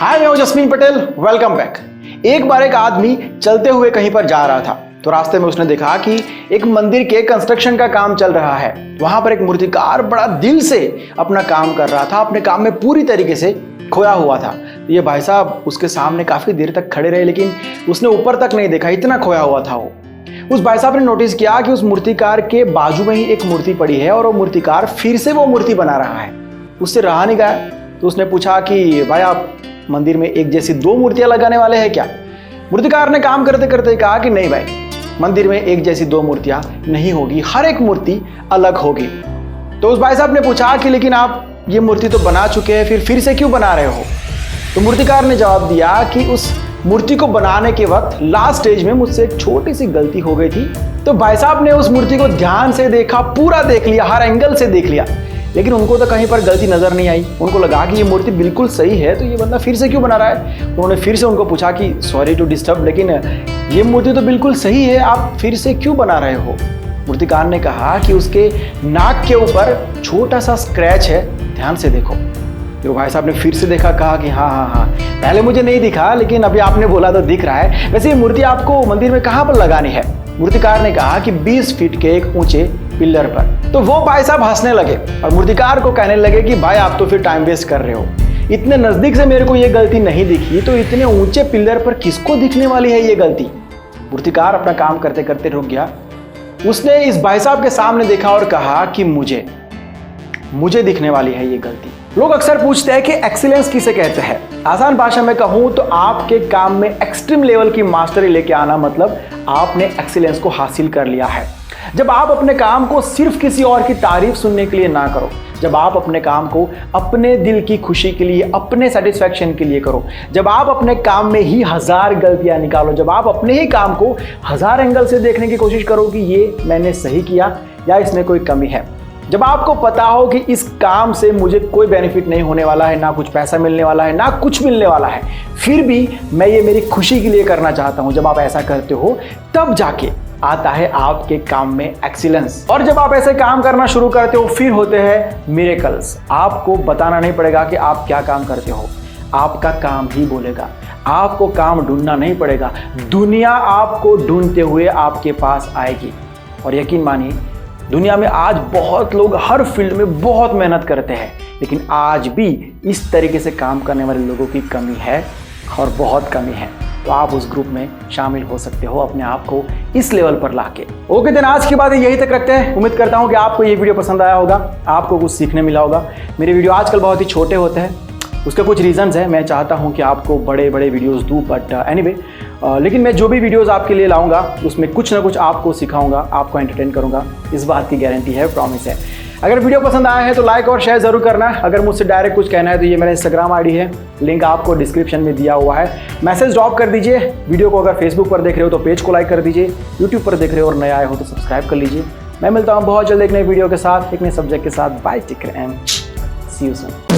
हाय, मैं हूं jasmine Patel. Welcome back. एक बार एक आदमी चलते हुए कहीं पर जा रहा था तो रास्ते में उसने देखा कि एक मंदिर के कंस्ट्रक्शन का काम चल रहा है। वहां पर एक मूर्तिकार बड़ा दिल से अपना काम कर रहा था, अपने काम में पूरी तरीके से खोया हुआ था। ये भाई साहब उसके सामने काफी देर तक खड़े रहे, लेकिन उसने ऊपर तक नहीं देखा, इतना खोया हुआ था वो। उस भाई साहब ने नोटिस किया कि उस मूर्तिकार के बाजू में ही एक मूर्ति पड़ी है और वो मूर्तिकार फिर से वो मूर्ति बना रहा है। उससे रहा नहीं गया तो उसने पूछा कि भाई, आप मंदिर में एक जैसी दो मूर्तियां लगाने वाले हैं क्या? मूर्तिकार ने काम करते करते कहा कि नहीं भाई, मंदिर में एक जैसी दो मूर्तियां नहीं होगी, हर एक मूर्ति अलग होगी। तो उस भाई साहब ने पूछा कि लेकिन आप ये मूर्ति तो बना चुके हैं, फिर से क्यों बना रहे हो? तो मूर्तिकार ने जवाब दिया कि उस मूर्ति को बनाने के वक्त लास्ट स्टेज में मुझसे एक छोटी सी गलती हो गई थी। तो भाई साहब ने उस मूर्ति को ध्यान से देखा, पूरा देख लिया, हर एंगल से देख लिया, लेकिन उनको तो कहीं पर गलती नजर नहीं आई। उनको लगा कि ये मूर्ति बिल्कुल सही है, तो ये बंदा फिर से क्यों बना रहा है? उन्होंने फिर से उनको पूछा कि सॉरी टू डिस्टर्ब, लेकिन ये मूर्ति तो बिल्कुल सही है, आप फिर से क्यों बना रहे हो? मूर्तिकार ने कहा कि उसके नाक के ऊपर छोटा सा स्क्रैच है, ध्यान से देखो। तो भाई साहब ने फिर से देखा, कहा कि हाँ, पहले मुझे नहीं दिखा, लेकिन अभी आपने बोला तो दिख रहा है। वैसे ये मूर्ति आपको मंदिर में कहाँ पर लगानी है? मूर्तिकार ने कहा कि 20 फीट के एक ऊंचे पिलर पर। तो वो भाई साहब हंसने लगे और मूर्तिकार को कहने लगे कि भाई, आप तो फिर टाइम वेस्ट कर रहे हो, इतने नजदीक से मेरे को ये गलती नहीं दिखी, तो इतने ऊंचे पिलर पर किसको दिखने वाली है ये गलती? मूर्तिकार अपना काम करते करते रुक गया। उसने इस भाई साहब के सामने देखा और कहा कि मुझे दिखने वाली है ये गलती। लोग अक्सर पूछते हैं कि एक्सीलेंस किसे कहते हैं। आसान भाषा में कहूं तो आपके काम में एक्सट्रीम लेवल की मास्टरी लेके आना, मतलब आपने एक्सीलेंस को हासिल कर लिया है। जब आप अपने काम को सिर्फ किसी और की तारीफ सुनने के लिए ना करो, जब आप अपने काम को अपने दिल की खुशी के लिए, अपने सेटिस्फैक्शन के लिए करो, जब आप अपने काम में ही 1000 गलतियां निकालो, जब आप अपने ही काम को 1000 एंगल से देखने की कोशिश करो कि ये मैंने सही किया या इसमें कोई कमी है, जब आपको पता हो कि इस काम से मुझे कोई बेनिफिट नहीं होने वाला है, ना कुछ पैसा मिलने वाला है, ना कुछ मिलने वाला है, फिर भी मैं ये मेरी खुशी के लिए करना चाहता हूं, जब आप ऐसा करते हो तब जाके आता है आपके काम में एक्सीलेंस। और जब आप ऐसे काम करना शुरू करते हो फिर होते हैं मिरेकल्स। आपको बताना नहीं पड़ेगा कि आप क्या काम करते हो, आपका काम ही बोलेगा। आपको काम ढूंढना नहीं पड़ेगा, दुनिया आपको ढूंढते हुए आपके पास आएगी। और यकीन मानिए, दुनिया में आज बहुत लोग हर फील्ड में बहुत मेहनत करते हैं, लेकिन आज भी इस तरीके से काम करने वाले लोगों की कमी है और बहुत कमी है। तो आप उस ग्रुप में शामिल हो सकते हो, अपने आप को इस लेवल पर लाके। ओके देन, आज की बातें यही तक रखते हैं। उम्मीद करता हूं कि आपको ये वीडियो पसंद आया होगा, आपको कुछ सीखने मिला होगा। मेरे वीडियो आजकल बहुत ही छोटे होते हैं, उसके कुछ रीजंस हैं। मैं चाहता हूं कि आपको बड़े बड़े वीडियोस दूं, बट एनीवे, लेकिन मैं जो भी वीडियोस आपके लिए लाऊंगा उसमें कुछ ना कुछ आपको सिखाऊंगा, आपको एंटरटेन करूंगा, इस बात की गारंटी है, प्रॉमिस है। अगर वीडियो पसंद आया है तो लाइक और शेयर जरूर करना। अगर मुझसे डायरेक्ट कुछ कहना है तो ये मेरा इंस्टाग्राम आईडी है, लिंक आपको डिस्क्रिप्शन में दिया हुआ है, मैसेज ड्रॉप कर दीजिए। वीडियो को अगर फेसबुक पर देख रहे हो तो पेज को लाइक कर दीजिए, यूट्यूब पर देख रहे हो और नए आए हो तो सब्सक्राइब कर लीजिए। मैं मिलता हूँ बहुत जल्द एक नए वीडियो के साथ, एक नए सब्जेक्ट के साथ। Bye, take care and see you soon.